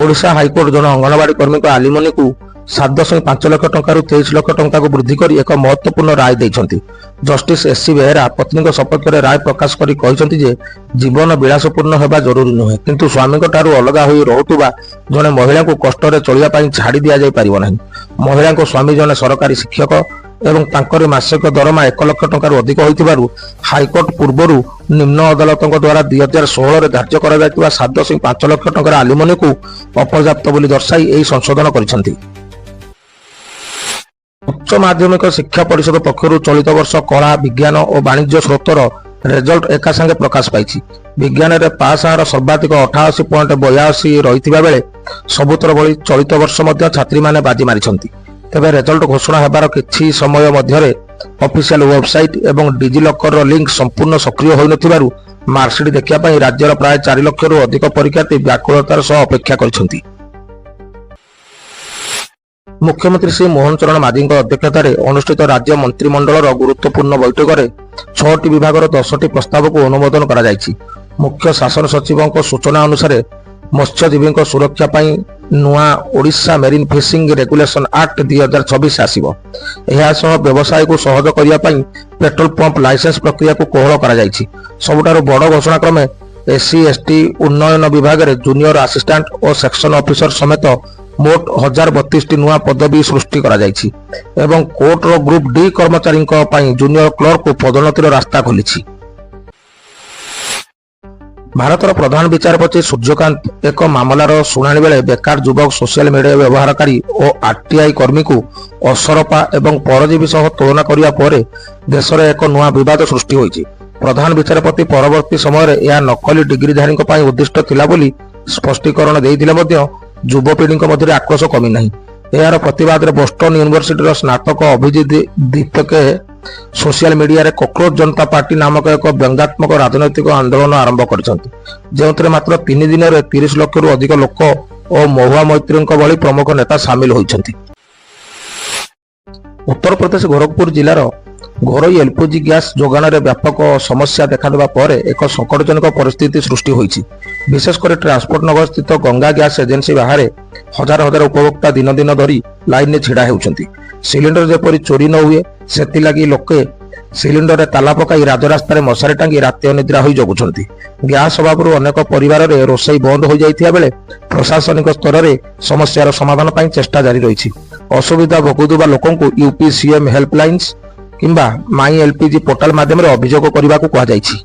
Odisha high court जन अंगनवाड़ी कर्मी आलिमनी को 7.5 लाख टंका 23 लाख टंका को वृद्धि कर एक महत्वपूर्ण राय देइछंती। जस्टिस एससी बेहेरा पत्नी सपक्ष में राय प्रकाश करी कहिसंती जे जीवन विलासपूर्ण हेबा जरूरी नुहे, किंतु स्वामी ठारू अलगा होई रहुतुबा जने महिला को कष्ट रे चलिया पई छाड़ी दिया जाय परिबो नहीं। महिला को स्वामी जने सरकारी शिक्षक एवं तांकर मासिक दरमा 1 लाख टंका अधिक होइतिबारु हाइकोर्ट पूर्वरु निम्न अदालत द्वारा 2016 रे धार्य करा जायतिबा 7.5 लाख टंका आलिमनी को अपर्याप्त बोली दर्शाई एही संशोधन करिसंती। उच्च माध्यमिक शिक्षा परिषद पक्षरु चलित वर्ष कला विज्ञान और वाणिज्य स्रोतर रेजल्ट एका संगे प्रकाश पाइछि। विज्ञान रे पास हार सर्वाधिक 88.82 रहिथिबा बेले सबुतर भली चलित वर्ष मध्य छात्री माने बाजी मारिछंती। तेबे रेजल्ट घोषणा हेबार किछि समय मध्यरे ऑफिशियल वेबसाइट एवं डिजिलॉकर रो लिंक संपूर्ण सक्रिय होई नथिबारु मार्कशीट देखिया पई राज्यर प्राय 4 लाख रु अधिक परीक्षार्थी व्याकुलतार सह अपेक्षा करिसंती। मुख्यमंत्री श्री मोहन चरण माझी अध्यक्षतार अनुष्ठित राज्य मंत्रिमंडल गुरुत्वपूर्ण बैठक में 6टी विभाग 10टी प्रस्ताव को अनुमोदन करा जायछि। मुख्य शासन सचिव सूचना अनुसार मत्स्यजीवी सुरक्षा पाई नुआ Odisha marine fishing regulation act 2024 आसिबो। एहा सह व्यवसाय को सहज करिया पाई पेट्रोल पंप लाइसेंस प्रक्रिया को कोहल करा जायछि। सबुठारु बड़ घोषणा क्रमे एससी एसटी उन्नयन विभाग रे जूनियर असिस्टेंट और सेक्शन ऑफिसर समेत मोट 1032 नुआ पदवी सृष्टि करा जायछि एवं कोर्ट रो ग्रुप डी कर्मचारी जूनियर क्लर्क को पदोन्नतिर रास्ता खोलिछि। भारतर प्रधान विचारपति सूर्यकांत एक मामलार शुणाणी बेले बेकार युवक सोशल मीडिया व्यवहारकारी और आरटीआई कर्मी को असरपा एवं परजीवी सह तुलना करिया परे देश में एक नुआ विवाद सृष्टि होइछि। प्रधान विचारपति परवर्ती समय यह नकली डिग्रीधारी उद्दिष्ट थिला बोली स्पष्टीकरण देइथिले मध्य युवपीढ़ी मध्य आक्रोश कमी नहीं। यार प्रतिवाद में बोस्टन यूनिवर्सिटी स्नातक अभिजित दीपके सोशल मीडिया रे कॉकरोच जनता पार्टी नामक एक व्यंग्यात्मक राजनैतिक आंदोलन आरंभ कर मात्र 3 दिन में 30 लाख रु अधिक लोक और महुआ मैत्री भली प्रमुख नेता सामिल होइछंती। उत्तर प्रदेश गोरखपुर जिलार घरोई एलपीजी गैस जोगान में व्यापक समस्या देखा पर एक संकटजनक परिस्थिति सृष्टि होइछि। विशेषकर ट्रांसपोर्ट नगर स्थित गंगा गैस एजेंसी बाहर हजार हजार उपभोक्ता दिन दिन धरी लाइन में छिड़ा होउछंती। सिलिंडर जेपरी चोरी न हुए सेति लगी लोके सिलिंडर रे ताला पकाई राजरास्ता रे मशारी टांगी राति अनिद्रा होई जगुछंती। गैस अभाव अनेक परिवार रे रोषई बंद हो जाइथिया बेले प्रशासनिक स्तर रे समस्यार समाधान पई चेष्टा जारी रहिछि। असुविधा भोगुथुबा लोकंकु यूपीसीएम हेल्पलाइन्स किंबा माई एलपीजी पोर्टाल माध्यम अभियोग करने को कहुଯାଇଛି।